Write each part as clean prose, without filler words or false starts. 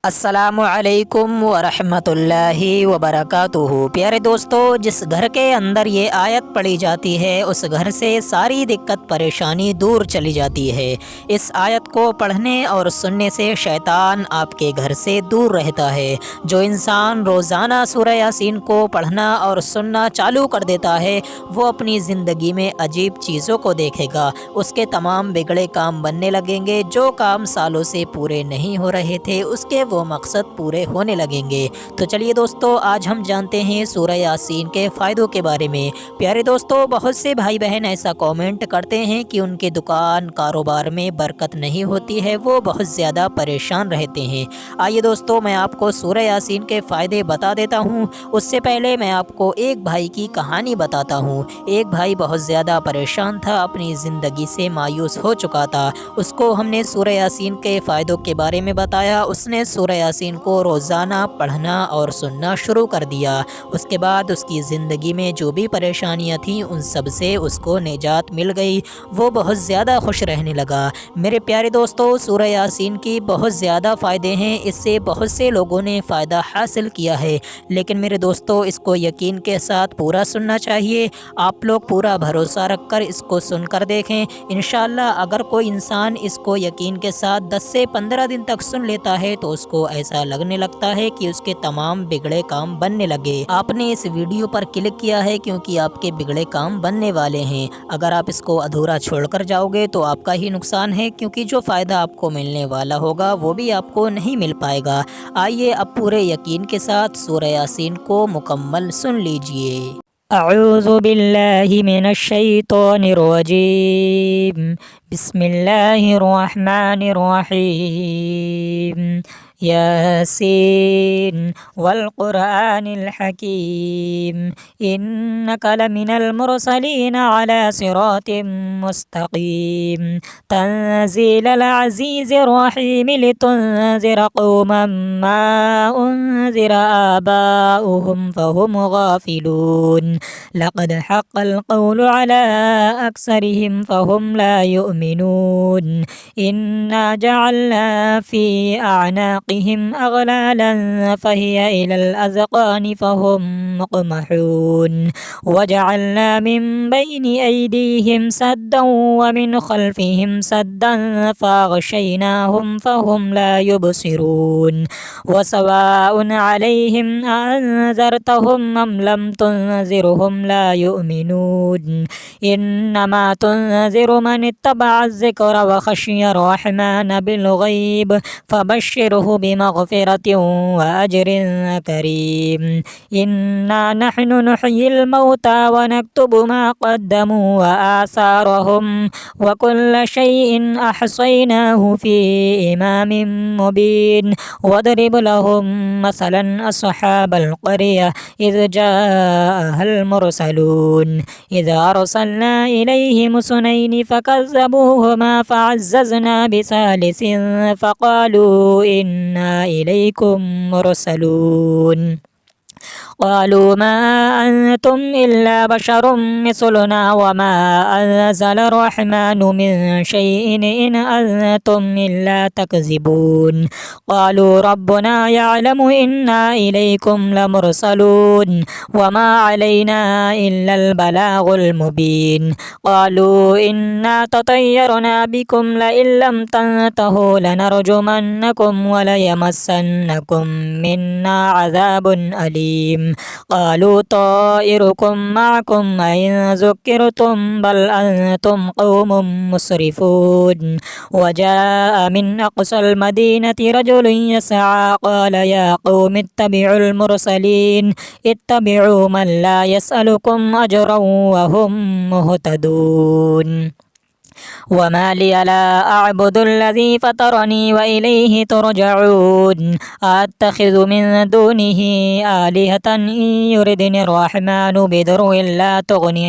अस्सलामुअलैकुम वरहमतुल्लाहि वबरकातुहू। प्यारे दोस्तों, जिस घर के अंदर ये आयत पढ़ी जाती है उस घर से सारी दिक्कत परेशानी दूर चली जाती है। इस आयत को पढ़ने और सुनने से शैतान आपके घर से दूर रहता है। जो इंसान रोज़ाना सूरह यासीन को पढ़ना और सुनना चालू कर देता है वो अपनी ज़िंदगी में अजीब चीज़ों को देखेगा। उसके तमाम बिगड़े काम बनने लगेंगे। जो काम सालों से पूरे नहीं हो रहे थे उसके वो मकसद पूरे होने लगेंगे। तो चलिए दोस्तों, आज हम जानते हैं सूरह यासीन के फ़ायदों के बारे में। प्यारे दोस्तों, बहुत से भाई बहन ऐसा कमेंट करते हैं कि उनके दुकान कारोबार में बरकत नहीं होती है, वो बहुत ज़्यादा परेशान रहते हैं। आइए दोस्तों, मैं आपको सूरह यासीन के फ़ायदे बता देता हूँ। उससे पहले मैं आपको एक भाई की कहानी बताता हूँ। एक भाई बहुत ज़्यादा परेशान था, अपनी ज़िंदगी से मायूस हो चुका था। उसको हमने सूरह यासीन के फ़ायदों के बारे में बताया। उसने सूरह यासीन को रोज़ाना पढ़ना और सुनना शुरू कर दिया। उसके बाद उसकी ज़िंदगी में जो भी परेशानियां थीं उन सब से उसको निजात मिल गई। वो बहुत ज़्यादा खुश रहने लगा। मेरे प्यारे दोस्तों, सूरह यासीन की बहुत ज़्यादा फ़ायदे हैं। इससे बहुत से लोगों ने फ़ायदा हासिल किया है, लेकिन मेरे दोस्तों इसको यकीन के साथ पूरा सुनना चाहिए। आप लोग पूरा भरोसा रख कर इसको सुनकर देखें। इंशाअल्लाह अगर कोई इंसान इसको यकीन के साथ 10 से 15 दिन तक सुन लेता है तो उसको ऐसा लगने लगता है कि उसके तमाम बिगड़े काम बनने लगे। आपने इस वीडियो पर क्लिक किया है क्योंकि आपके बिगड़े काम बनने वाले हैं। अगर आप इसको अधूरा छोड़कर जाओगे तो आपका ही नुकसान है, क्योंकि जो फ़ायदा आपको मिलने वाला होगा वो भी आपको नहीं मिल पाएगा। आइए अब पूरे यकीन के साथ सूरह यासीन को मुकम्मल सुन लीजिए। अऊज़ु बिल्लाहि मिनश शैतानिर रजीम। बिस्मिल्लाहिर रहमानिर रहीम। यासीन वल क़ुरआनिल हकीम इन्नका लमिनल मुरसलीन अला सिरातिम मुस्तक़ीम तंज़ीलल अज़ीज़िर रहीम लितुनज़िर क़ौमम मा उन्ज़िर आबाउहुम फ़हुम गाफ़िलून लक़द हक़्क़ल क़ौलु अला अक्सरिहिम फ़हुम ला युमिनून इन्ना जअलना फ़ी अअनाक़िहिम अग़लालन फ़हिय इलल अज़क़ानि फ़हुम मुक़महून वजअलना मिन बैनि अयदीहिम सद्दन व मिन ख़ल्फ़िहिम सद्दन फ़अग़शयनाहुम फ़हुम ला युबसिरून वसवाउन अलैहिम अअन्ज़रतहुम अम लम तुनज़िरहुम ला युमिनून इन्नमा तुनज़िरु मन इत्तबअ ज़िक्र व ख़शिय रहमान बिलग़ैब फ़बश्शिरहु बिमग़फ़िरतिन व अज्रिन करीम इन्ना नहनु नुह्यिल मौता व नक्तुबु मा क़द्दमू व आसारहुम व कुल्ल शैइन अहसैनाहु फ़ी इमामिन मुबीन वदरिब लहुम मसलन अस्हाबल क़रिया इज़ जाअहल मुरसलून इज़ अरसलना इलैहिम सुनैनि फ़कज़्ज़बूहुमा फ़अज़्ज़ज़ना बिसालिसिन फ़क़ालू इन्ना इलैकुम मुरसलून क़ालू मा अंतुम इल्ला बशरुम मिस्लुना वमा अंज़ल अर्रहमानु मिन शैइन इन अंतुम इल्ला तकज़िबून क़ालू रब्बुना यअलमु इन्ना इलैकुम लमुरसलून वमा अलैना इल्लल बलागुल मुबीन क़ालू इन्ना ततय्यरना बिकुम लइन लम तंतहू लनरजुमन्नकुम व लयमस्सन्नकुम मिन्ना अज़ाबुन अलीम क़ालू ताइरुकुम मअकुम अइन ज़ुक्किरतुम बल अंतुम क़ौमुम मुस्रिफ़ून वजाअ मिन अक़सल मदीनति रजुलुन यसअ क़ाल या क़ौमि इत्तबिउल मुरसलीन इत्तबिउ मन ला यसअलुकुम अजरन व हुम मुहतदून वमा लिया ला अअबुदुल्लज़ी फ़तरनी व इलैहि तुरजऊन अत्तख़िज़ु मिन दूनिही आलिहतन इन युरिदनिर रहमानु बिदुर्रिन ला तुग़नि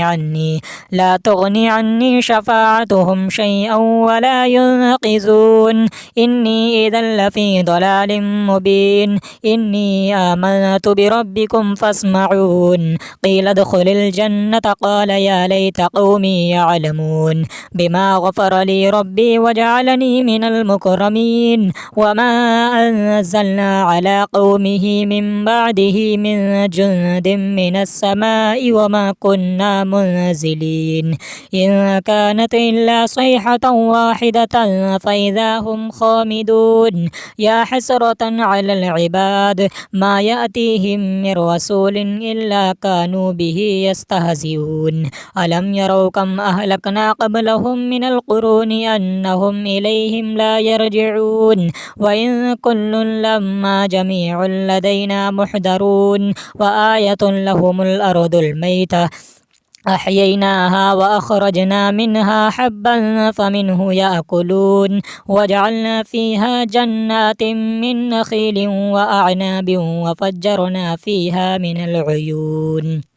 अन्नी शफ़ाअतुहुम शैअन व ला युनक़िज़ून इन्नी इज़न लफ़ी ضलालिम मुबीन इन्नी आमनतु बिरब्बिकुम फ़स्मऊन क़ील उद्ख़ुलिल जन्नत क़ाल या लैत क़ौमी यअलमून बिमा فلما غفر لي ربي وجعلني من المكرمين وما أنزلنا على قومه من بعده من جند من السماء وما كنا منزلين إن كانت إلا صيحة واحدة فإذا هم خامدون يا حسرة على العباد ما يأتيهم من رسول إلا كانوا به يستهزئون ألم يروا كم أهلكنا قبلهم من القرون أنهم إليهم لا يرجعون وإن كل لما جميع لدينا محضرون وآية لهم الأرض الميتة أحييناها وأخرجنا منها حبا فمنه يأكلون وجعلنا فيها جنات من نخيل وأعناب وفجرنا فيها من العيون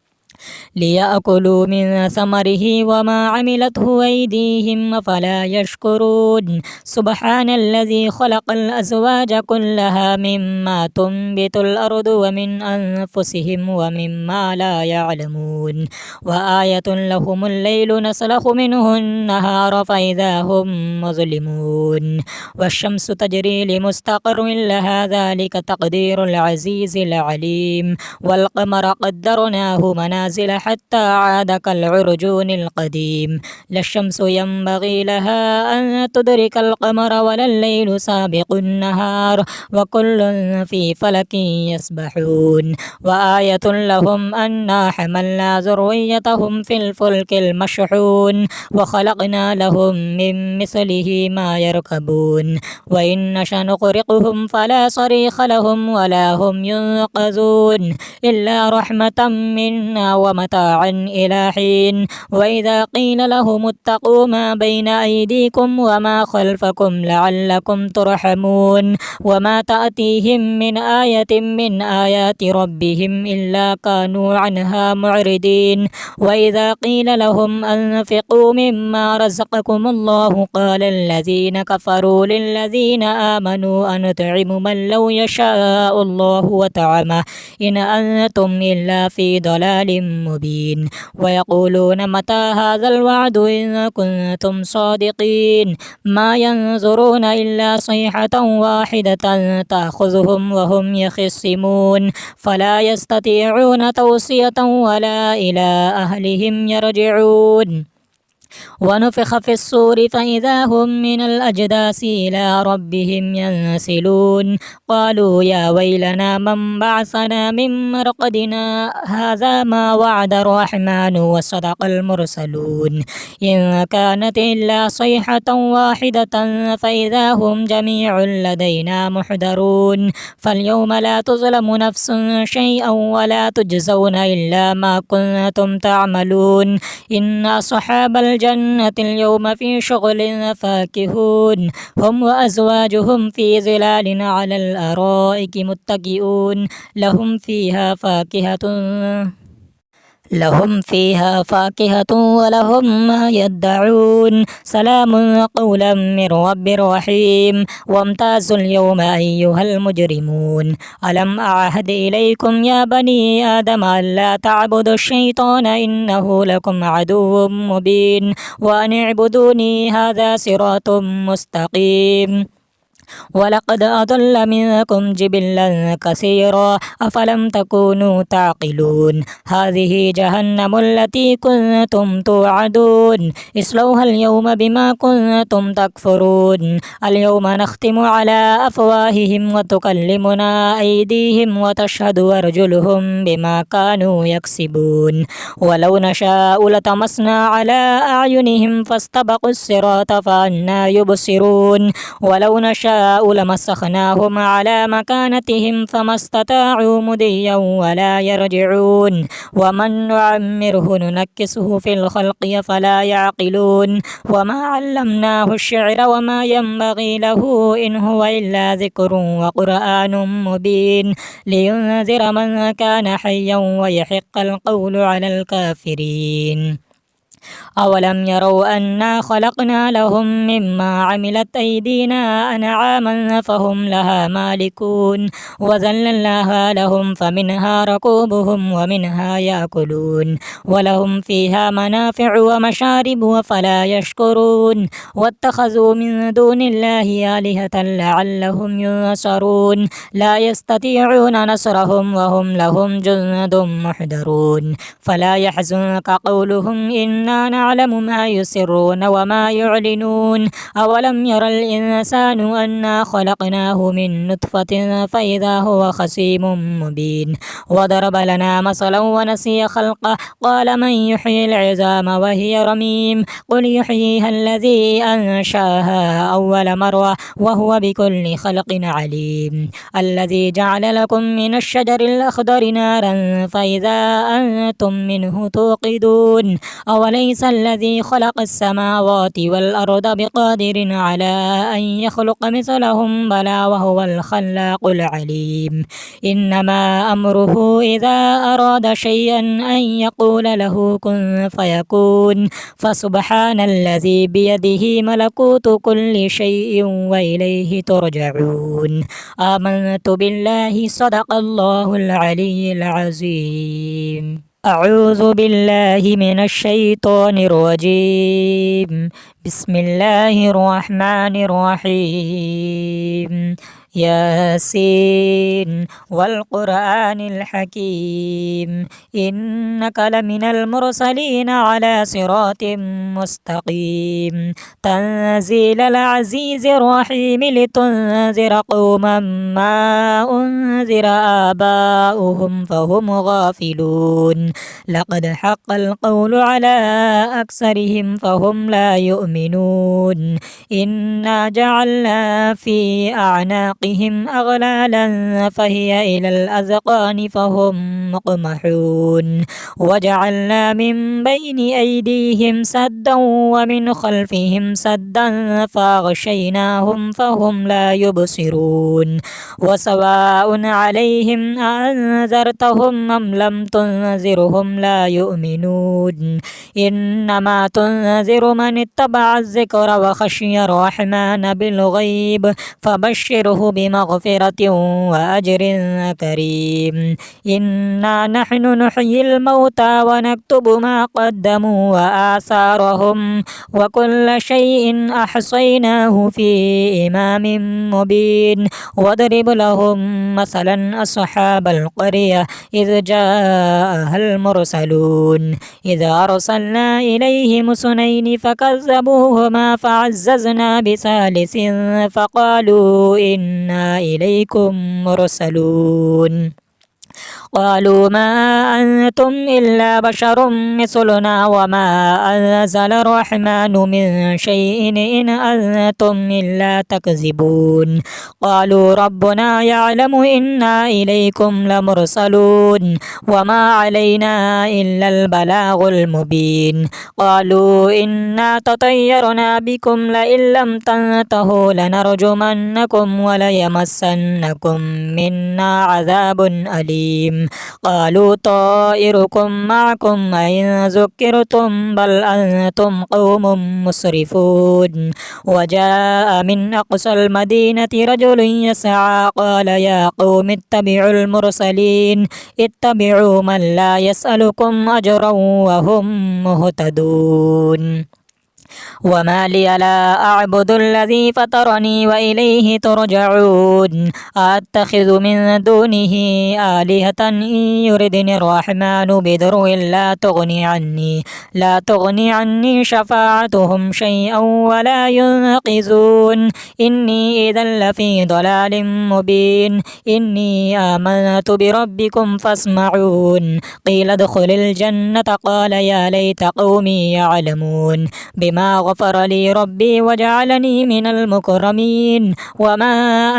ليأكلوا من ثمره وما عملته أيديهم أفلا يشكرون سبحان الذي خلق الأزواج كلها مما تنبت الأرض ومن أنفسهم ومما لا يعلمون وآية لهم الليل نسلخ منه النهار فإذا هم مظلمون والشمس تجري لمستقر لها ذلك تقدير العزيز العليم والقمر قدرناه منازل حتى عاد كالعرجون القديم لا الشمس ينبغي لها أن تدرك القمر ولا الليل سابق النهار وكل في فلك يسبحون وآية لهم أنا حملنا ذريتهم في الفلك المشحون وخلقنا لهم من مثله ما يركبون وإن نشأ نغرقهم فلا صريخ لهم ولا هم ينقذون إلا رحمة منا ومتاعا إلى حين وإذا قيل لهم اتقوا ما بين أيديكم وما خلفكم لعلكم ترحمون وما تأتيهم من آية من آيات ربهم إلا كانوا عنها معرضين وإذا قيل لهم أنفقوا مما رزقكم الله قال الذين كفروا للذين آمنوا أنطعم من لو يشاء الله وطعمه إن أنتم إلا في ضلال مبين ويقولون متى هذا الوعد إن كنتم صادقين ما ينظرون إلا صيحة واحدة تأخذهم وهم يخصمون فلا يستطيعون توصية ولا إلى أهلهم يرجعون ونفخ في الصور فإذا هم من الأجداث إلى ربهم ينسلون قالوا يا ويلنا من بعثنا من مرقدنا هذا ما وعد الرحمن وصدق المرسلون إن كانت إلا صيحة واحدة فإذا هم جميع لدينا محضرون فاليوم لا تظلم نفس شيئا ولا تجزون إلا ما كنتم تعملون إن أصحاب الجنة اليوم في شغل فاكهون هم وأزواجهم في ظلال على الأرائك متكئون لهم فيها فاكهة ولهم ما يدعون سلام قولا من رب رحيم وامتازوا اليوم أيها المجرمون ألم أعهد إليكم يا بني آدم ألا تعبدوا الشيطان إنه لكم عدو مبين وأن اعبدوني هذا صراط مستقيم ولقد أضل منكم جبلا كثيرا أفلم تكونوا تعقلون هذه جهنم التي كنتم توعدون اصلوها اليوم بما كنتم تكفرون اليوم نختم على أفواههم وتكلمنا أيديهم وتشهد أرجلهم بما كانوا يكسبون ولو نشاء لطمسنا على أعينهم فاستبقوا الصراط فأنى يبصرون ولو نشاء لمسخناهم على مكانتهم فما استطاعوا مضيا ولا يرجعون ومن نعمره ننكسه في الخلق فلا يعقلون وما علمناه الشعر وما ينبغي له إن هو إلا ذكر وقرآن مبين لينذر من كان حيا ويحق القول على الكافرين أولم يروا أنا خلقنا لهم مما عملت أيدينا أنعاما فهم لها مالكون وذللناها لهم فمنها ركوبهم ومنها يأكلون ولهم فيها منافع ومشارب وفلا يشكرون واتخذوا من دون الله آلهة لعلهم ينصرون لا يستطيعون نصرهم وهم لهم جند محضرون فلا يحزنك قولهم إنا نعلم ما يسرون وما يعلنون أولم ير الإنسان أنا خلقناه من نطفة فإذا هو خصيم مبين وضرب لنا مثلا ونسي خلقه قال من يحيي العظام وهي رميم قل يحييها الذي أنشاها أول مرة وهو بكل خلق عليم الذي جعل لكم من الشجر الأخضر نارا فإذا أنتم منه توقدون أوليس الذي خلق السماوات والأرض بقادر على أن يخلق مثلهم بلى وهو الخلاق العليم إنما أمره إذا أراد شيئا أن يقول له كن فيكون فسبحان الذي بيده ملكوت كل شيء وإليه ترجعون آمنت بالله صدق الله العلي العظيم أعوذ بالله من الشيطان الرجيم بسم الله الرحمن الرحيم ياسين والقرآن الحكيم إنك لمن المرسلين على صراط مستقيم تنزيل العزيز الرحيم لتنذر قوما ما أنذر آباؤهم فهم غافلون لقد حق القول على أكثرهم فهم لا يؤمنون إنا جعلنا في أعناقهم أغلالا فهي إلى الأذقان فهم مقمحون وجعلنا من بين أيديهم سدا ومن خلفهم سدا فأغشيناهم فهم لا يبصرون وسواء عليهم أنذرتهم أم لم تنذرهم لا يؤمنون إنما تنذر من اتبع الذكر وخشي الرحمن بالغيب فبشره بمغفرة وأجر كريم إنا نحن نحيي الموتى ونكتب ما قدموا وآثارهم وكل شيء أحصيناه في إمام مبين واضرب لهم مثلا أصحاب القرية إذ جاءها المرسلون إذ أرسلنا إليهم اثنين فكذبوهما فعززنا بثالث فقالوا إنا إليكم مرسلون قالوا ما أنتم إلا بشر مثلنا وما أنزل الرحمن من شيء إن أنتم إلا تكذبون قالوا ربنا يعلم إنا إليكم لمرسلون وما علينا إلا البلاغ المبين قالوا إنا تطيرنا بكم لئن لم تنتهوا لنرجمنكم وليمسنكم منا عذاب أليم قالوا طائركم معكم أئن ذكرتم بل أنتم قوم مسرفون وجاء من أقصى المدينة رجل يسعى قال يا قوم اتبعوا المرسلين اتبعوا من لا يسألكم أجرا وهم مهتدون وما لي لا أعبد الذي فطرني وإليه ترجعون أتخذ من دونه آلهة إن يردني الرحمن بضر لا تغني عني شفاعتهم شيئا ولا ينقذون إني إذا لفي ضلال مبين إني آمنت بربكم فاسمعون قيل ادخل الجنة قال يا ليت قومي يعلمون بما بما غفر لي ربي وجعلني من المكرمين وما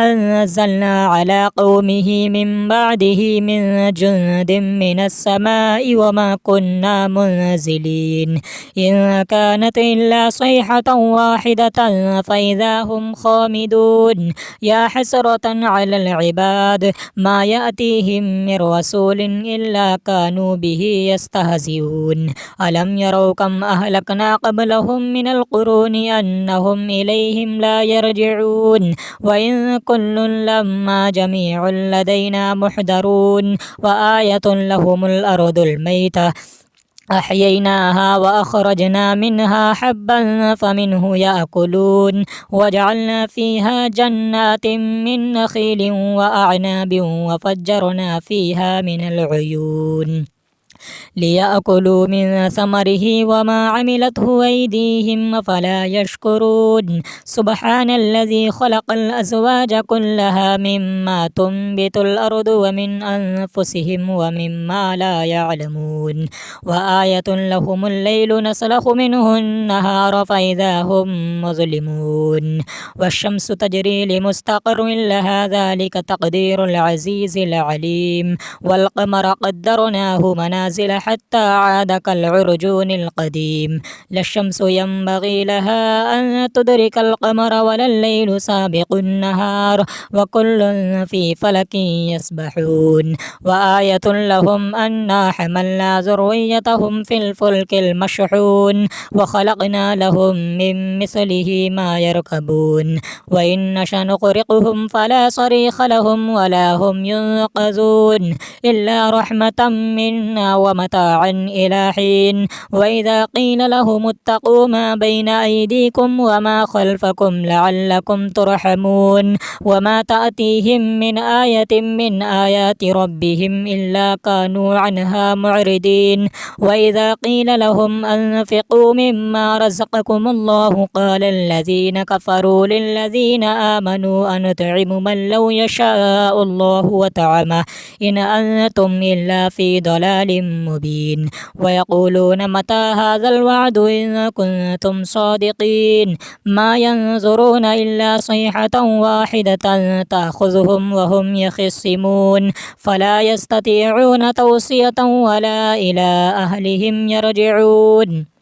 أنزلنا على قومه من بعده من جند من السماء وما كنا منزلين إن كانت إلا صيحة واحدة فإذا هم خامدون يا حسرة على العباد ما يأتيهم من رسول إلا كانوا به يستهزئون ألم يروا كم أهلكنا قبلهم من القرون أنهم إليهم لا يرجعون وإن كل لما جميع لدينا محضرون وآية لهم الأرض الميتة أحييناها وأخرجنا منها حبا فمنه يأكلون وجعلنا فيها جنات من نخيل وأعناب وفجرنا فيها من العيون ليأكلوا من ثمره وما عملته أيديهم أفلا يشكرون سبحان الذي خلق الأزواج كلها مما تنبت الأرض ومن أنفسهم ومما لا يعلمون وآية لهم الليل نسلخ منه النهار فإذا هم مظلمون والشمس تجري لمستقر لها ذلك تقدير العزيز العليم والقمر قدرناه منازل حتى عاد كالعرجون القديم لا الشمس ينبغي لها أن تدرك القمر ولا الليل سابق النهار وكل في فلك يسبحون وآية لهم أنا حملنا ذريتهم في الفلك المشحون وخلقنا لهم من مثله ما يركبون وإن نشأ نغرقهم فلا صريخ لهم ولا هم ينقذون إلا رحمة منا ومتاعا إلى حين وإذا قيل لهم اتقوا ما بين أيديكم وما خلفكم لعلكم ترحمون وما تأتيهم من آية من آيات ربهم إلا كانوا عنها معرضين وإذا قيل لهم أنفقوا مما رزقكم الله قال الذين كفروا للذين آمنوا أنطعم من لو يشاء الله وطعمه إن أنتم إلا في ضلال مبين ويقولون متى هذا الوعد إن كنتم صادقين ما ينظرون إلا صيحة واحدة تأخذهم وهم يخصمون فلا يستطيعون توصية ولا إلى أهلهم يرجعون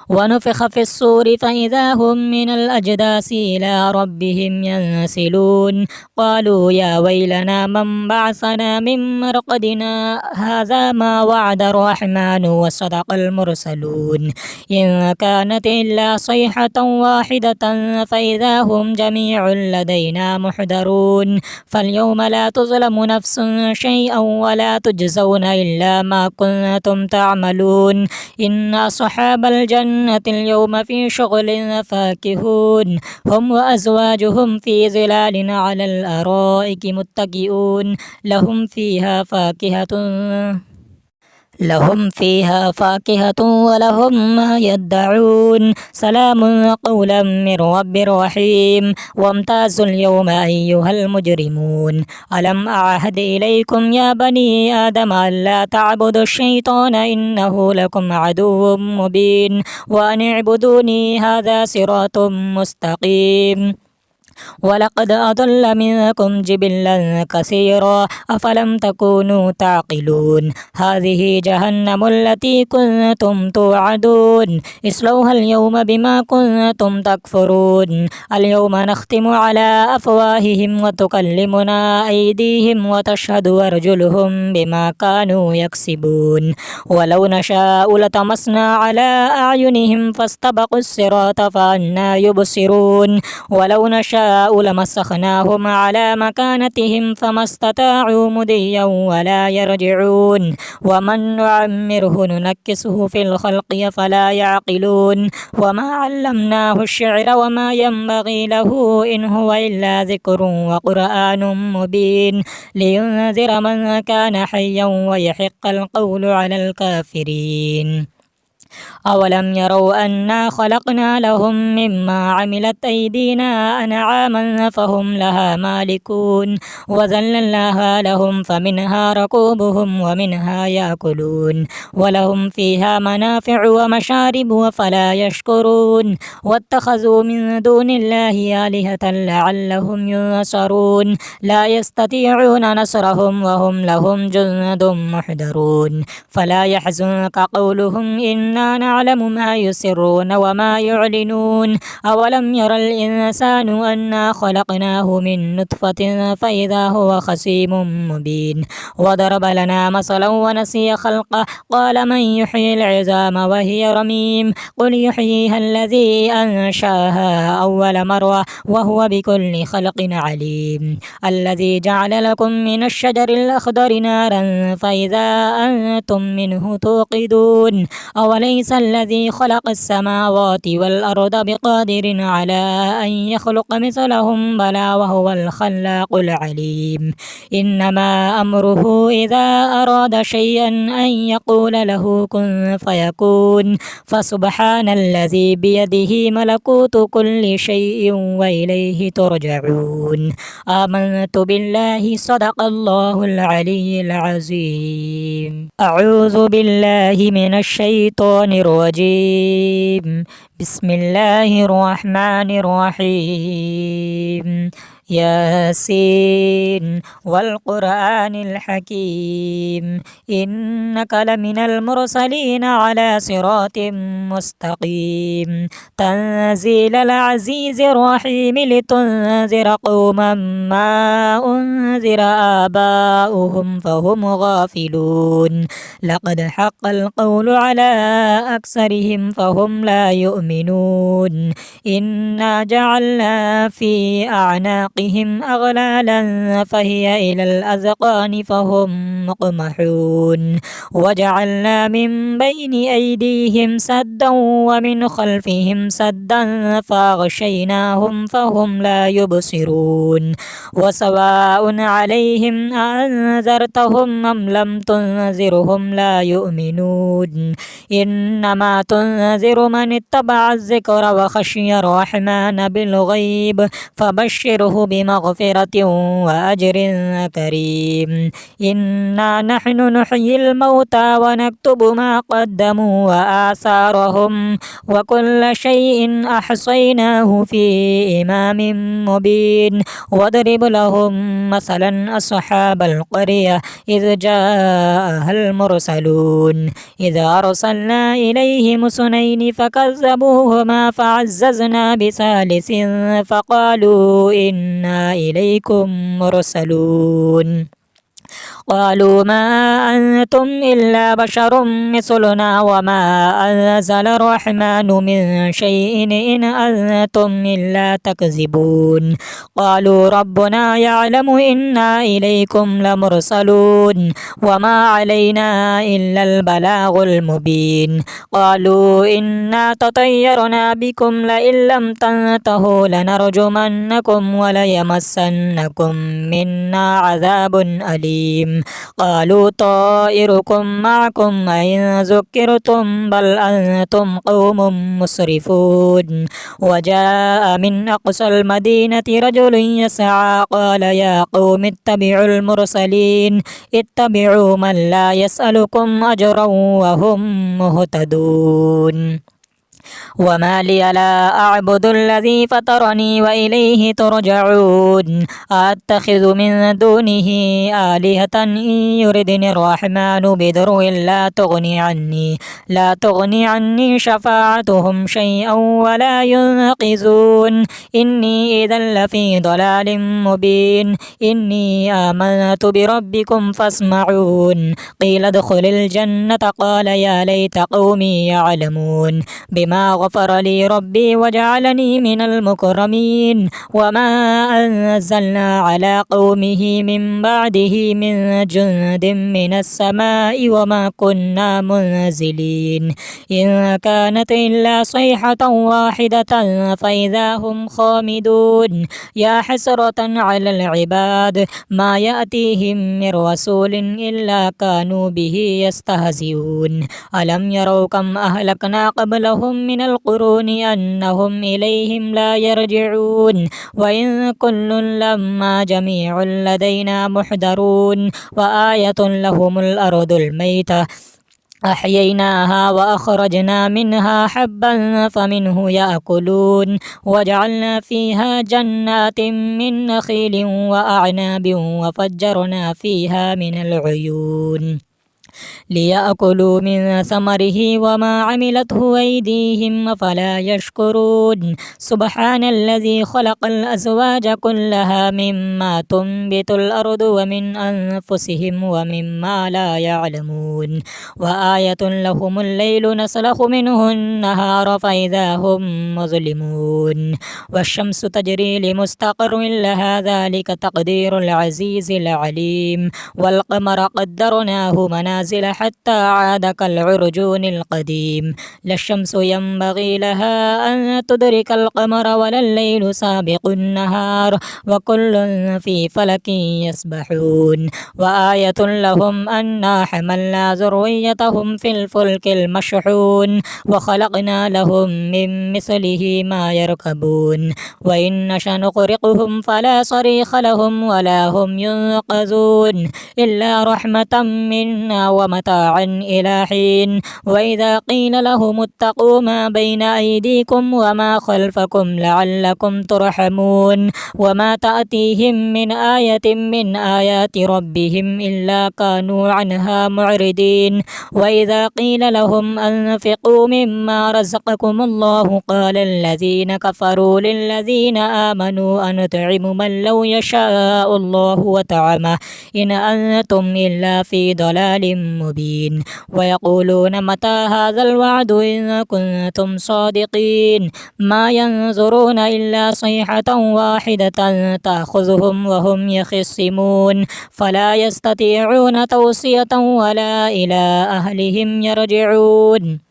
ونفخ في الصور فإذا هم من الأجداث إلى ربهم ينسلون قالوا يا ويلنا من بعثنا من مرقدنا هذا ما وعد الرحمن وصدق المرسلون إن كانت إلا صيحة واحدة فإذا هم جميع لدينا محضرون فاليوم لا تظلم نفس شيئا ولا تجزون إلا ما كنتم تعملون إن أصحاب الجنة اليوم في شغل فاكهون هم وأزواجهم في ظلال على الأرائك متكئون لهم فيها فاكهة ولهم ما يدعون سلام قولا من رب رحيم وامتازوا اليوم أيها المجرمون ألم أعهد إليكم يا بني آدم ألا تعبدوا الشيطان إنه لكم عدو مبين وأن اعبدوني هذا صراط مستقيم ولقد أضل منكم جبلا كثيرا أفلم تكونوا تعقلون هذه جهنم التي كنتم توعدون اصلوها اليوم بما كنتم تكفرون اليوم نختم على أفواههم وتكلمنا أيديهم وتشهد أرجلهم بما كانوا يكسبون ولو نشاء لطمسنا على أعينهم فاستبقوا الصراط فأنى يبصرون ولو نشاء لمسخناهم على مكانتهم فما استطاعوا مضيا ولا يرجعون ومن نعمره ننكسه في الخلق فلا يعقلون وما علمناه الشعر وما ينبغي له إن هو إلا ذكر وقرآن مبين لينذر من كان حيا ويحق القول على الكافرين أولم يروا أنا خلقنا لهم مما عملت أيدينا أنعاما فهم لها مالكون وذللناها لهم فمنها ركوبهم ومنها يأكلون ولهم فيها منافع ومشارب وفلا يشكرون واتخذوا من دون الله آلهة لعلهم ينصرون لا يستطيعون نصرهم وهم لهم جند محضرون فلا يحزنك قولهم إنا نعلم ما يسرون وما يعلنون أولم ير الإنسان أنا خلقناه من نطفة فإذا هو خصيم مبين وضرب لنا مثلا ونسي خلقه قال من يحيي العظام وهي رميم قل يحييها الذي أنشاها أول مرة وهو بكل خلق عليم الذي جعل لكم من الشجر الأخضر نارا فإذا أنتم منه توقدون أوليس الذي خلق السماوات والأرض بقادر على أن يخلق مثلهم بلى وهو الخلاق العليم إنما أمره إذا أراد شيئا أن يقول له كن فيكون فسبحان الذي بيده ملكوت كل شيء وإليه ترجعون آمنت بالله صدق الله العلي العظيم أعوذ بالله من الشيطان الرجيم بسم الله الرحمن الرحيم ياسين والقرآن الحكيم إنك لمن المرسلين على صراط مستقيم تنزيل العزيز الرحيم لتنذر قوما ما أنذر آباؤهم فهم غافلون لقد حق القول على أكثرهم فهم لا يؤمنون إنا جعلنا في أعناقهم أغلالا فهي إلى الأذقان فهم مقمحون وجعلنا من بين أيديهم سدا ومن خلفهم سدا فأغشيناهم فهم لا يبصرون وسواء عليهم أنذرتهم أم لم تنذرهم لا يؤمنون إنما تنذر من اتبع الذكر وخشي الرحمن بالغيب فبشره بمغفرة وأجر كريم إنا نحن نحيي الموتى ونكتب ما قدموا وآثارهم وكل شيء أحصيناه في إمام مبين واضرب لهم مثلا أصحاب القرية إذ جاءها المرسلون إذ أرسلنا إليهم اثنين فكذبوهما فعززنا بثالث فقالوا إنا إليكم مرسلون قالوا ما أنتم إلا بشر مثلنا وما أنزل الرحمن من شيء إن أنتم إلا تكذبون قالوا ربنا يعلم إنا إليكم لمرسلون وما علينا إلا البلاغ المبين قالوا إنا تطيرنا بكم لئن لم تنتهوا لنرجمنكم وليمسنكم منا عذاب أليم قالوا طائركم معكم أئن ذكرتم بل أنتم قوم مسرفون وجاء من أقصى المدينة رجل يسعى قال يا قوم اتبعوا المرسلين اتبعوا من لا يسألكم أجرا وهم مهتدون وما لي لا أعبد الذي فطرني وإليه ترجعون أتخذ من دونه آلهة إن يردني الرحمن بضر لا تغني عني شفاعتهم شيئا ولا ينقذون إني إذا لفي ضلال مبين إني آمنت بربكم فاسمعون قيل ادخل الجنة قال يا ليت قومي يعلمون بما بما غفر لي ربي وجعلني من المكرمين وما أنزلنا على قومه من بعده من جند من السماء وما كنا منزلين إن كانت إلا صيحة واحدة فإذا هم خامدون يا حسرة على العباد ما يأتيهم من رسول إلا كانوا به يستهزئون ألم يروا كم أهلكنا قبلهم من القرون أنهم إليهم لا يرجعون وإن كل لما جميع لدينا محضرون وآية لهم الأرض الميتة أحييناها وأخرجنا منها حبا فمنه يأكلون وجعلنا فيها جنات من نخيل وأعناب وفجرنا فيها من العيون ليأكلوا من ثمره وما عملته أيديهم فلا يشكرون سبحان الذي خلق الأزواج كلها مما تنبت الأرض ومن أنفسهم ومما لا يعلمون وآية لهم الليل نسلخ منه النهار فإذا هم مظلمون والشمس تجري لمستقر لها ذلك تقدير العزيز العليم والقمر قدرناه منازل حتى عاد كالعرجون القديم لا الشمس ينبغي لها أن تدرك القمر ولا الليل سابق النهار وكل في فلك يسبحون وآية لهم أنا حملنا ذريتهم في الفلك المشحون وخلقنا لهم من مثله ما يركبون وإن نشأ نغرقهم فلا صريخ لهم ولا هم ينقذون إلا رحمة منا ومتاعا إلى حين وإذا قيل لهم اتقوا ما بين أيديكم وما خلفكم لعلكم ترحمون وما تأتيهم من آية من آيات ربهم إلا كانوا عنها معرضين وإذا قيل لهم أنفقوا مما رزقكم الله قال الذين كفروا للذين آمنوا أنطعم من لو يشاء الله وطعمه إن أنتم إلا في ضلال مبين ويقولون متى هذا الوعد إن كنتم صادقين ما ينظرون إلا صيحة واحدة تأخذهم وهم يخصمون فلا يستطيعون توصية ولا إلى أهلهم يرجعون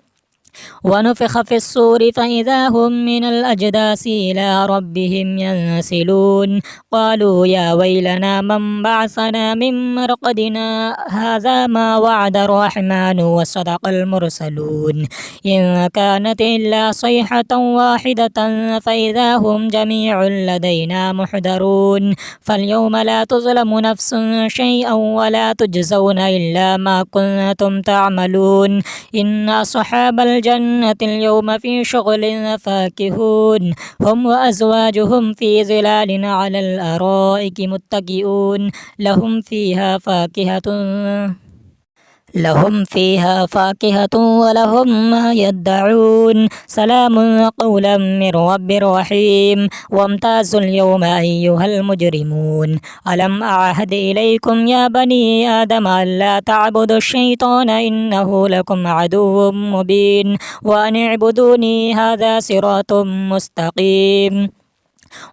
ونفخ في الصور فإذا هم من الأجداث إلى ربهم ينسلون قالوا يا ويلنا من بعثنا من مرقدنا هذا ما وعد الرحمن وصدق المرسلون إن كانت إلا صيحة واحدة فإذا هم جميع لدينا محضرون فاليوم لا تظلم نفس شيئا ولا تجزون إلا ما كنتم تعملون إن أصحاب الجنة اليوم في شغل فاكهون هم وأزواجهم في ظلال على الأرائك متكئون لهم فيها فاكهة ولهم ما يدعون سلام قولا من رب رحيم وامتازوا اليوم أيها المجرمون ألم أعهد إليكم يا بني آدم ألا تعبدوا الشيطان إنه لكم عدو مبين وأن اعبدوني هذا صراط مستقيم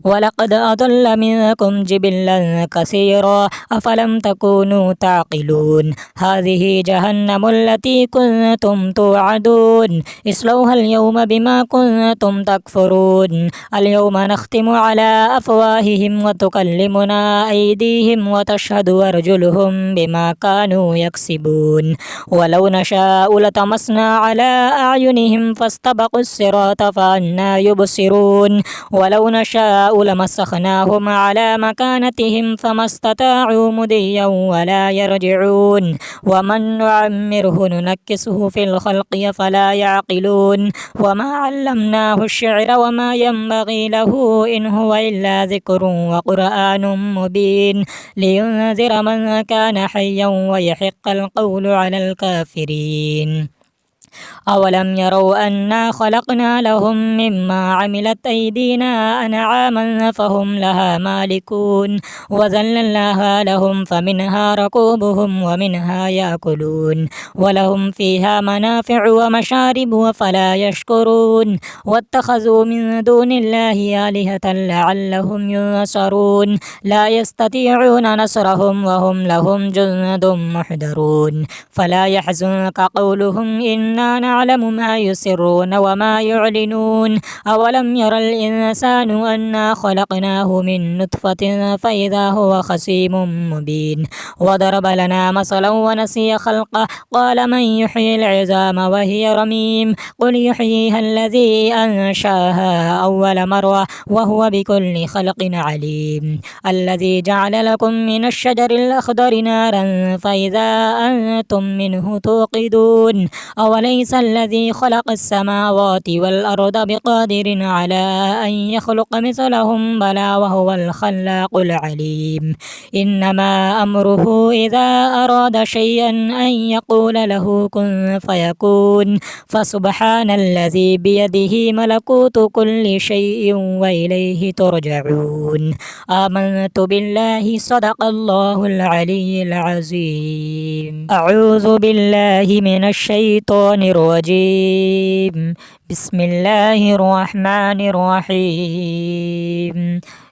ولقد أضل منكم جبلا كثيرا أفلم تكونوا تعقلون هذه جهنم التي كنتم توعدون اصلوها اليوم بما كنتم تكفرون اليوم نختم على أفواههم وتكلمنا أيديهم وتشهد أرجلهم بما كانوا يكسبون ولو نشاء لطمسنا على أعينهم فاستبقوا الصراط فأنى يبصرون ولو نشاء لمسخناهم على مكانتهم فما استطاعوا مضيا ولا يرجعون ومن نعمره ننكسه في الخلق فلا يعقلون وما علمناه الشعر وما ينبغي له إن هو إلا ذكر وقرآن مبين لينذر من كان حيا ويحق القول على الكافرين أولم يروا أنا خلقنا لهم مما عملت أيدينا أنعاما فهم لها مالكون وذللناها لهم فمنها ركوبهم ومنها يأكلون ولهم فيها منافع ومشارب وفلا يشكرون واتخذوا من دون الله آلهة لعلهم ينصرون لا يستطيعون نصرهم وهم لهم جند محضرون فلا يحزنك قولهم إنا نعلم ما يسرون وما يعلنون أولم ير الإنسان أنا خلقناه من نطفة فإذا هو خصيم مبين وضرب لنا مثلا ونسي خلقه قال من يحيي العظام وهي رميم قل يحييها الذي أنشاها أول مرة وهو بكل خلق عليم الذي جعل لكم من الشجر الأخضر نارا فإذا أنتم منه توقدون أوليس الذي خلق السماوات والأرض بقادر على أن يخلق مثلهم بلى وهو الخلاق العليم إنما أمره إذا أراد شيئا أن يقول له كن فيكون فسبحان الذي بيده ملكوت كل شيء وإليه ترجعون آمنت بالله صدق الله العلي العظيم أعوذ بالله من الشيطان الرجيم بسم الله الرحمن الرحيم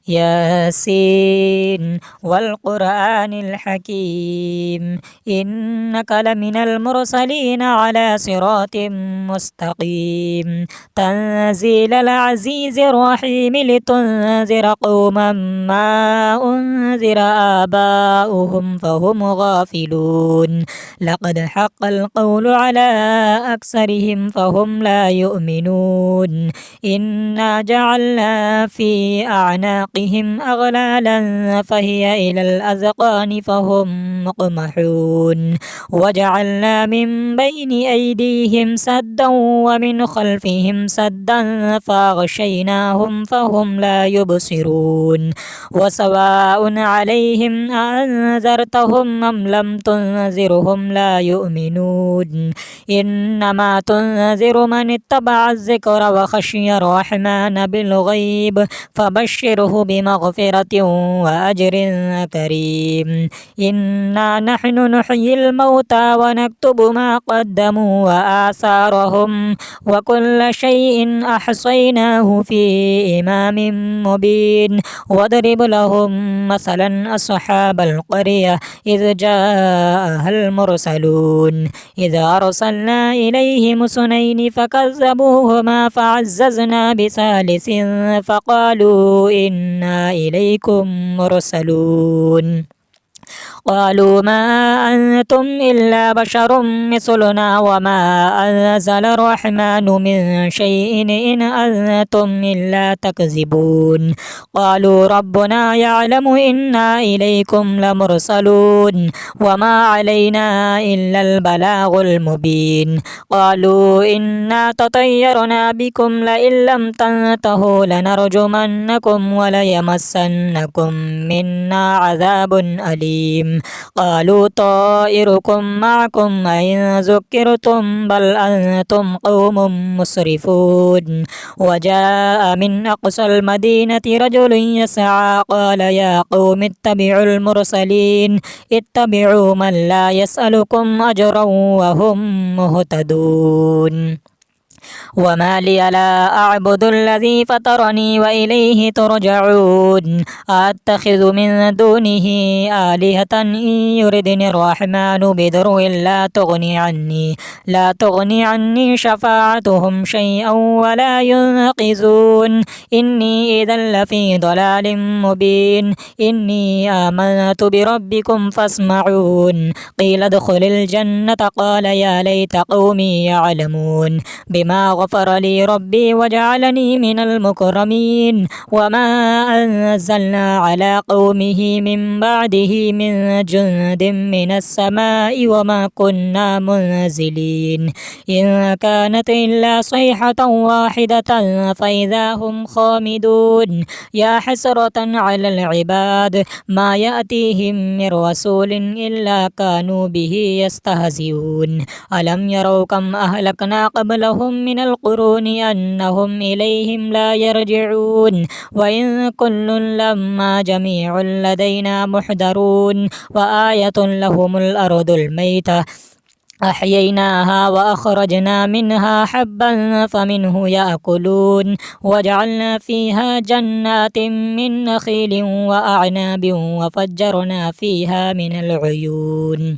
ياسين والقرآن الحكيم إنك لمن المرسلين على صراط مستقيم تنزيل العزيز الرحيم لتنذر قوما ما أنذر آباؤهم فهم غافلون لقد حق القول على أكثرهم فهم لا يؤمنون إنا جعلنا في أعناقهم أغلالا فهي إلى الأذقان فهم مقمحون وجعلنا من بين أيديهم سدا ومن خلفهم سدا فأغشيناهم فهم لا يبصرون وسواء عليهم أنذرتهم أم لم تنذرهم لا يؤمنون إنما تنذر من اتبع الذكر وخشي الرحمن بالغيب فبشره بمغفرة وأجر كريم إنا نحن نحيي الموتى ونكتب ما قدموا وآثارهم وكل شيء أحصيناه في إمام مبين واضرب لهم مثلا أصحاب القرية إذ جاءها المرسلون إذ أرسلنا إليهم اثنين فكذبوهما فعززنا بثالث فقالوا إنا إليكم مرسلون قالوا ما أنتم إلا بشر مثلنا وما أنزل الرحمن من شيء إن أنتم إلا تكذبون قالوا ربنا يعلم إنا إليكم لمرسلون وما علينا إلا البلاغ المبين قالوا إنا تطيرنا بكم لئن لم تنتهوا لنرجمنكم وليمسنكم منا عذاب أليم قالوا طائركم معكم أئن ذكرتم بل أنتم قوم مسرفون وجاء من أقصى المدينة رجل يسعى قال يا قوم اتبعوا المرسلين اتبعوا من لا يسألكم أجرا وهم مهتدون وما لي لا أعبد الذي فطرني وإليه ترجعون أتخذ من دونه آلهة إن يردني الرحمن بضر لا تغني عني شفاعتهم شيئا ولا ينقذون إني إذا لفي ضلال مبين إني آمنت بربكم فاسمعون قيل ادخل الجنة قال يا ليت قومي يعلمون بما فلما غفر لي ربي وجعلني من المكرمين وما أنزلنا على قومه من بعده من جند من السماء وما كنا منزلين إن كانت إلا صيحة واحدة فإذا هم خامدون يا حسرة على العباد ما يأتيهم من رسول إلا كانوا به يستهزئون ألم يروا كم أهلكنا قبلهم من القرون أنهم إليهم لا يرجعون وإن كل لما جميع لدينا محضرون وآية لهم الأرض الميتة أحييناها وأخرجنا منها حبا فمنه يأكلون وجعلنا فيها جنات من نخيل وأعناب وفجرنا فيها من العيون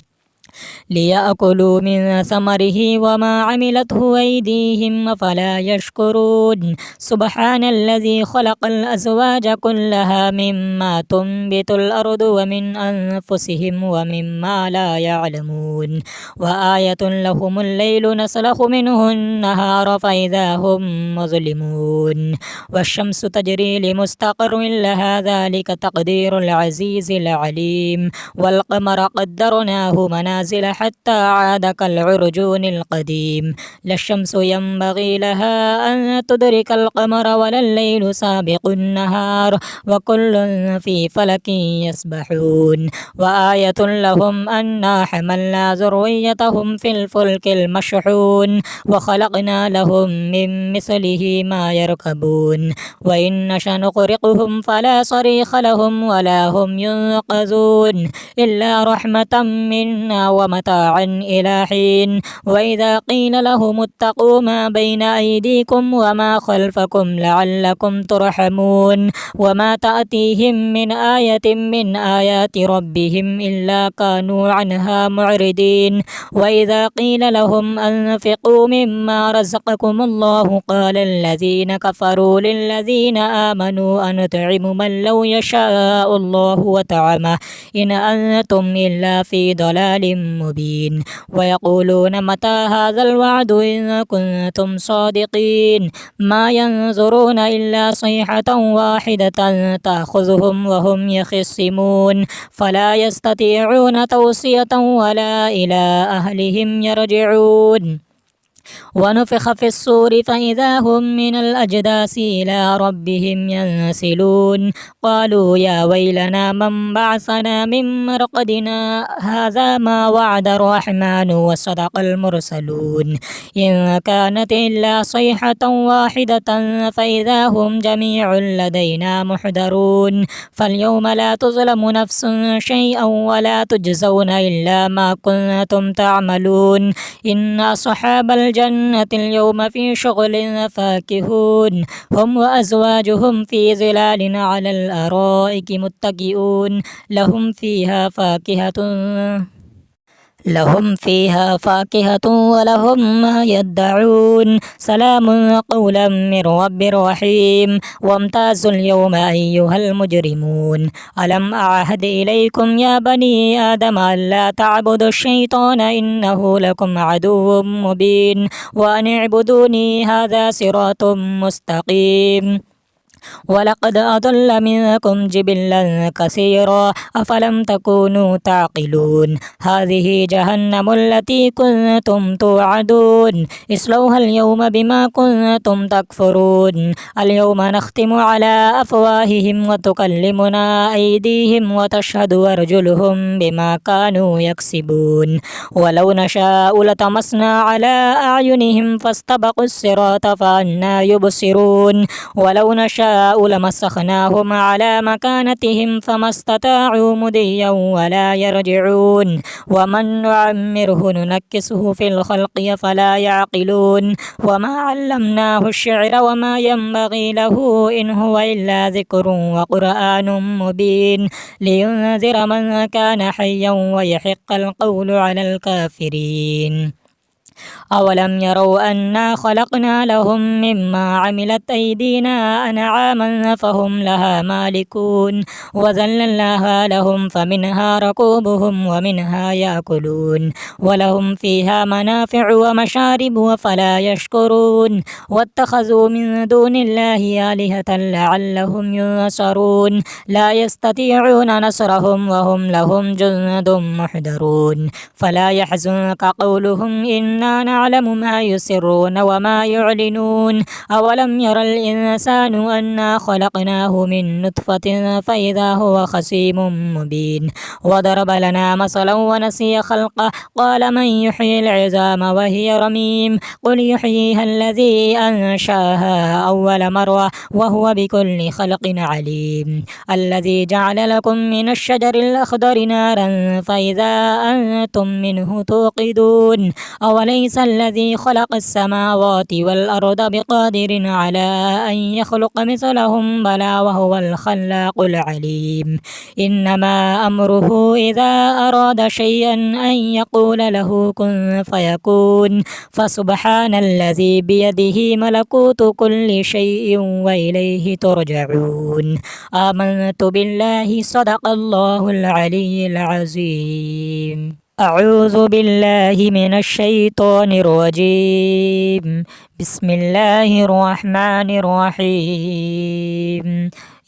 ليأكلوا من ثمره وما عملته أيديهم أفلا يشكرون سبحان الذي خلق الأزواج كلها مما تنبت الأرض ومن أنفسهم ومما لا يعلمون وآية لهم الليل نسلخ منه النهار فإذا هم مظلمون والشمس تجري لمستقر لها ذلك تقدير العزيز العليم والقمر قدرناه منازل حتى عاد كالعرجون القديم لا الشمس ينبغي لها أن تدرك القمر ولا الليل سابق النهار وكل في فلك يسبحون وآية لهم أنا حملنا ذريتهم في الفلك المشحون وخلقنا لهم من مثله ما يركبون وإن نشأ نغرقهم فلا صريخ لهم ولا هم ينقذون إلا رحمة منا ومتاعا إلى حين وإذا قيل لهم اتقوا ما بين أيديكم وما خلفكم لعلكم ترحمون وما تأتيهم من آية من آيات ربهم إلا كانوا عنها معرضين وإذا قيل لهم أنفقوا مما رزقكم الله قال الذين كفروا للذين آمنوا أنطعم من لو يشاء الله وطعمه إن أنتم إلا في ضلال مبين ويقولون متى هذا الوعد إن كنتم صادقين ما ينظرون إلا صيحة واحدة تأخذهم وهم يخصمون فلا يستطيعون توصية ولا إلى أهلهم يرجعون ونفخ في الصور فإذا هم من الأجداث إلى ربهم ينسلون قالوا يا ويلنا من بعثنا من مرقدنا هذا ما وعد الرحمن وصدق المرسلون إن كانت إلا صيحة واحدة فإذا هم جميع لدينا محضرون فاليوم لا تظلم نفس شيئا ولا تجزون إلا ما كنتم تعملون إن أصحاب الجنة اليوم في شغل فاكهون هم وأزواجهم في ظلال على الأرائك متكئون لهم فيها فاكهة ولهم ما يدعون سلام قولا من رب رحيم وامتازوا اليوم أيها المجرمون ألم أعهد إليكم يا بني آدم ألا تعبدوا الشيطان إنه لكم عدو مبين وأن اعبدوني هذا صراط مستقيم ولقد أضل منكم جبلا كثيرا أفلم تكونوا تعقلون هذه جهنم التي كنتم توعدون اصلوها اليوم بما كنتم تكفرون اليوم نختم على أفواههم وتكلمنا أيديهم وتشهد أرجلهم بما كانوا يكسبون ولو نشاء لطمسنا على أعينهم فاستبقوا الصراط فأنى يبصرون ولو نشاء لمسخناهم على مكانتهم فما استطاعوا مضيا ولا يرجعون ومن نعمره ننكسه في الخلق فلا يعقلون وما علمناه الشعر وما ينبغي له إن هو إلا ذكر وقرآن مبين لينذر من كان حيا ويحق القول على الكافرين أولم يروا أنا خلقنا لهم مما عملت أيدينا أنعاما فهم لها مالكون وذللناها لهم فمنها ركوبهم ومنها يأكلون ولهم فيها منافع ومشارب وفلا يشكرون واتخذوا من دون الله آلهة لعلهم ينصرون لا يستطيعون نصرهم وهم لهم جند محضرون فلا يحزنك قولهم إنا نعلم ما يسرون وما يعلنون أولم ير الإنسان أنا خلقناه من نطفة فإذا هو خصيم مبين وضرب لنا مثلا ونسي خلقه قال من يحيي العظام وهي رميم قل يحييها الذي أنشاها أول مرة وهو بكل خلق عليم الذي جعل لكم من الشجر الأخضر نارا فإذا أنتم منه توقدون أوليس الذي خلق السماوات والأرض بقادر على أن يخلق مثلهم بلى وهو الخلاق العليم إنما أمره إذا أراد شيئا أن يقول له كن فيكون فسبحان الذي بيده ملكوت كل شيء وإليه ترجعون آمنت بالله صدق الله العلي العظيم أعوذ بالله من الشيطان الرجيم بسم الله الرحمن الرحيم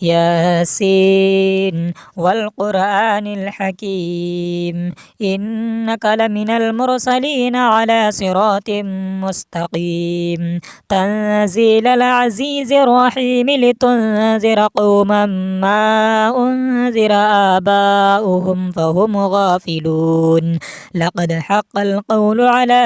ياسين والقرآن الحكيم إنك لمن المرسلين على صراط مستقيم تنزيل العزيز الرحيم لتنذر قوما ما أنذر آباؤهم فهم غافلون لقد حق القول على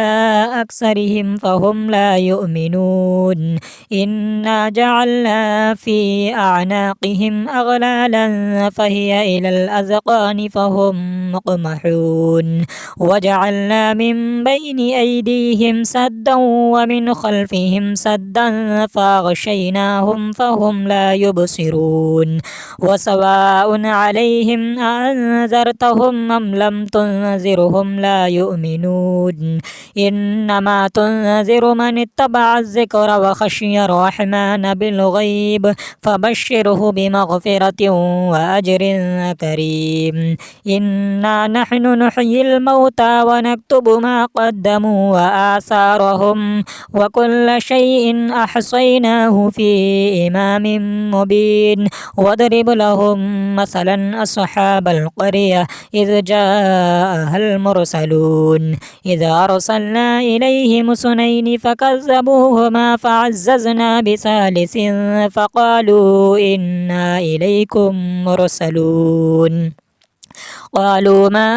أكثرهم فهم لا يؤمنون إنا جعلنا في أعناقهم أغلالا فهي إلى الأذقان فهم مقمحون وجعلنا من بين أيديهم سدا ومن خلفهم سدا فأغشيناهم فهم لا يبصرون وسواء عليهم أنذرتهم أم لم تنذرهم لا يؤمنون إنما تنذر من اتبع الذكر وخشي الرحمن بالغيب فبشره بمغفرة وأجر كريم إنا نحن نحيي الموتى ونكتب ما قدموا وآثارهم وكل شيء أحصيناه في إمام مبين واضرب لهم مثلا أصحاب القرية إذ جاءها المرسلون إذ أرسلنا إليهم اثنين فكذبوهما فعززنا بثالث فقالوا إنا إليكم مرسلون قالوا ما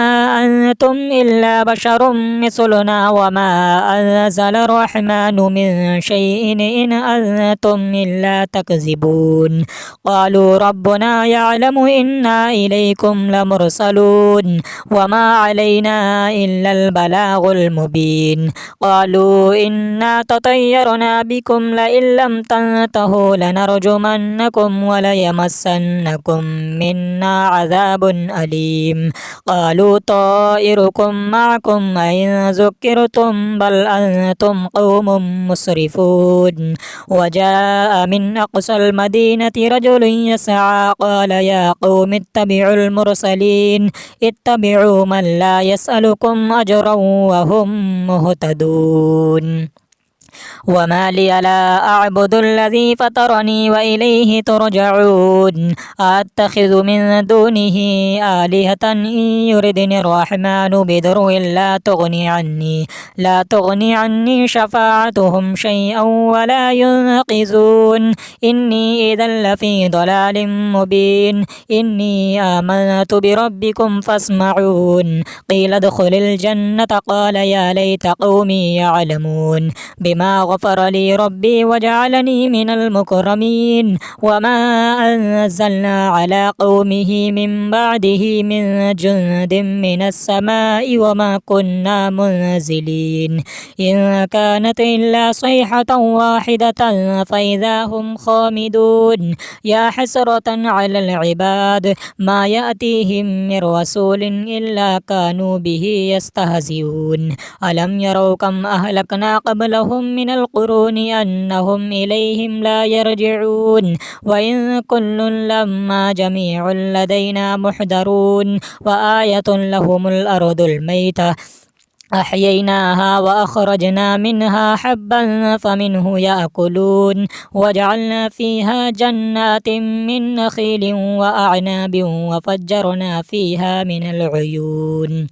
أنتم إلا بشر مثلنا وما أنزل الرحمن من شيء إن أنتم إلا تكذبون قالوا ربنا يعلم إنا إليكم لمرسلون وما علينا إلا البلاغ المبين قالوا إنا تطيرنا بكم لئن لم تنتهوا لنرجمنكم وليمسنكم منا عذاب أليم قالوا طائركم معكم أئن ذكرتم بل أنتم قوم مسرفون وجاء من أقصى المدينة رجل يسعى قال يا قوم اتبعوا المرسلين اتبعوا من لا يسألكم أجرا وهم مهتدون وما لي لا أعبد الذي فطرني وإليه ترجعون أتخذ من دونه آلهة إن يردني الرحمن بضر لا تغني عني شفاعتهم شيئا ولا ينقذون إني إذا لفي ضلال مبين إني آمنت بربكم فاسمعون قيل ادخل الجنة قال يا ليت قومي يعلمون بما بما غفر لي ربي وجعلني من المكرمين وما أنزلنا على قومه من بعده من جند من السماء وما كنا منزلين إن كانت إلا صيحة واحدة فإذا هم خامدون يا حسرة على العباد ما يأتيهم من رسول إلا كانوا به يستهزئون ألم يروا كم أهلكنا قبلهم من القرون أنهم إليهم لا يرجعون وإن كل لما جميع لدينا محضرون وآية لهم الأرض الميتة أحييناها وأخرجنا منها حبا فمنه يأكلون وجعلنا فيها جنات من نخيل وأعناب وفجرنا فيها من العيون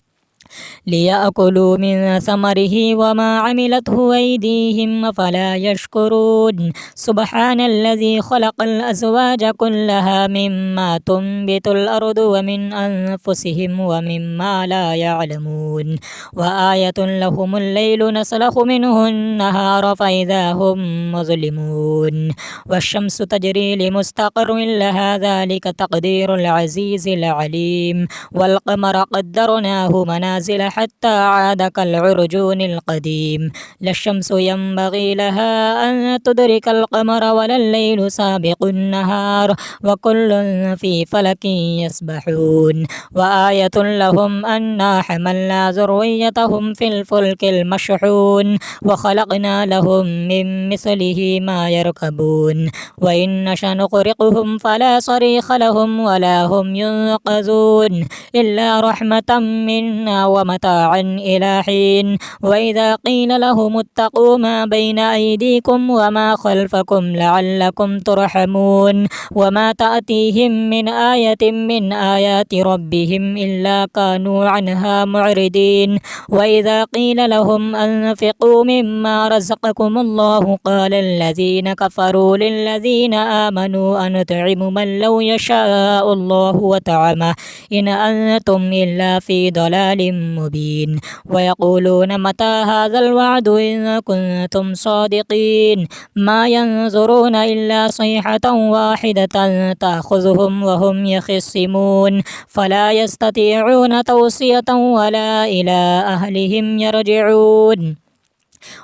ليأكلوا من ثمره وما عملته أيديهم أفلا يشكرون سبحان الذي خلق الأزواج كلها مما تنبت الأرض ومن أنفسهم ومما لا يعلمون وآية لهم الليل نسلخ منه النهار فإذا هم مظلمون والشمس تجري لمستقر لها ذلك تقدير العزيز العليم والقمر قدرناه منازل حتى عاد كالعرجون القديم لا الشمس ينبغي لها أن تدرك القمر ولا الليل سابق النهار وكل في فلك يسبحون وآية لهم أنا حملنا ذريتهم في الفلك المشحون وخلقنا لهم من مثله ما يركبون وإن نشأ نغرقهم فلا صريخ لهم ولا هم ينقذون إلا رحمة منا ومتاعا إلى حين وإذا قيل لهم اتقوا ما بين أيديكم وما خلفكم لعلكم ترحمون وما تأتيهم من آية من آيات ربهم إلا كانوا عنها معرضين وإذا قيل لهم أنفقوا مما رزقكم الله قال الذين كفروا للذين آمنوا أنطعم من لو يشاء الله وطعمه إن أنتم إلا في ضلال مبين ويقولون متى هذا الوعد إن كنتم صادقين ما ينظرون إلا صيحة واحدة تأخذهم وهم يخصمون فلا يستطيعون توصية ولا إلى أهلهم يرجعون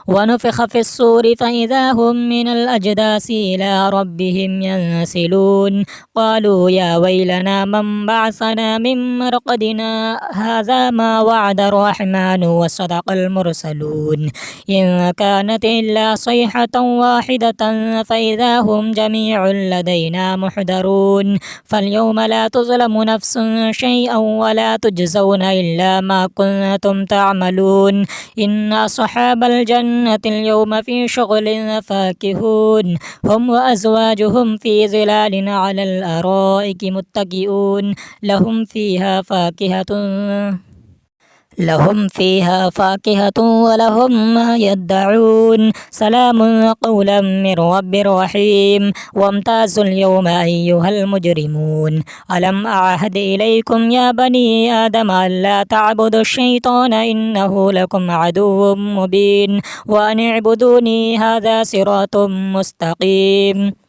ونفخ في الصور فإذا هم من الأجداث إلى ربهم ينسلون قالوا يا ويلنا من بعثنا من مرقدنا هذا ما وعد الرحمن وصدق المرسلون إن كانت إلا صيحة واحدة فإذا هم جميع لدينا محضرون فاليوم لا تظلم نفس شيئا ولا تجزون إلا ما كنتم تعملون إن أصحاب الجنة اليوم في شغل فاكهون هم وأزواجهم في ظلال على الأرائك متكئون لهم فيها فاكهة ولهم ما يدعون سلام قولا من رب رحيم وامتازوا اليوم أيها المجرمون ألم أعهد إليكم يا بني آدم ألا تعبدوا الشيطان إنه لكم عدو مبين وأن اعبدوني هذا صراط مستقيم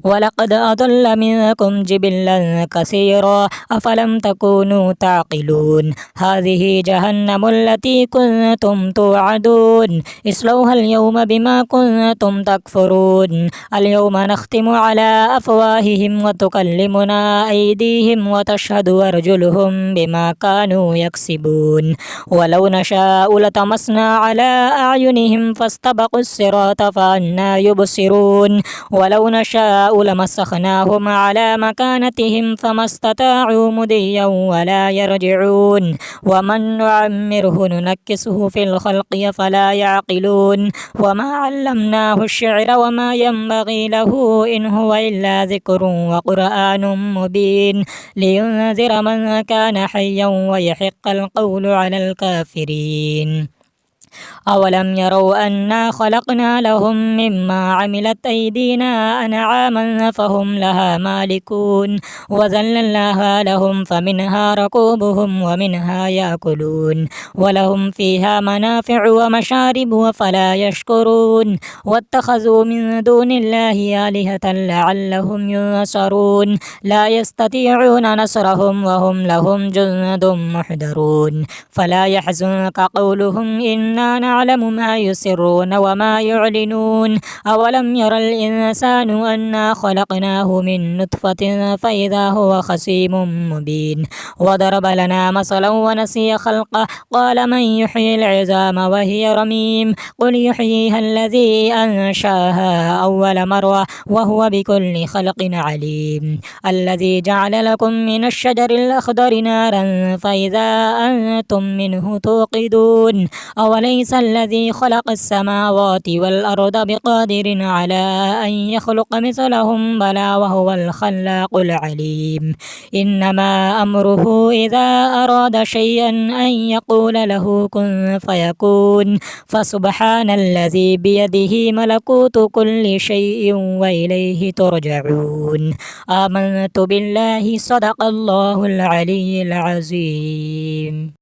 ولقد أضل منكم جبلا كثيرا أفلم تكونوا تعقلون هذه جهنم التي كنتم توعدون اصلوها اليوم بما كنتم تكفرون اليوم نختم على أفواههم وتكلمنا أيديهم وتشهد أرجلهم بما كانوا يكسبون ولو نشاء لطمسنا على أعينهم فاستبقوا الصراط فأنى يبصرون ولو نشاء لمسخناهم على مكانتهم فما استطاعوا مضيا ولا يرجعون ومن نعمره ننكسه في الخلق فلا يعقلون وما علمناه الشعر وما ينبغي له إن هو إلا ذكر وقرآن مبين لينذر من كان حيا ويحق القول على الكافرين أولم يروا أنا خلقنا لهم مما عملت أيدينا أنعاما فهم لها مالكون وذللناها لهم فمنها ركوبهم ومنها يأكلون ولهم فيها منافع ومشارب وفلا يشكرون واتخذوا من دون الله آلهة لعلهم ينصرون لا يستطيعون نصرهم وهم لهم جند محضرون فلا يحزنك قولهم إنا نعلم ما يسرون وما يعلنون أولم ير الإنسان أنا خلقناه من نطفة فإذا هو خصيم مبين وضرب لنا مثلا ونسي خلقه قال من يحيي العظام وهي رميم قل يحييها الذي أنشاها أول مرة وهو بكل خلق عليم الذي جعل لكم من الشجر الأخضر نارا فإذا أنتم منه توقدون أوليس الذي خلق السماوات والأرض بقادر على أن يخلق مثلهم بلى وهو الخلاق العليم إنما أمره إذا أراد شيئا أن يقول له كن فيكون فسبحان الذي بيده ملكوت كل شيء وإليه ترجعون آمنت بالله صدق الله العلي العظيم.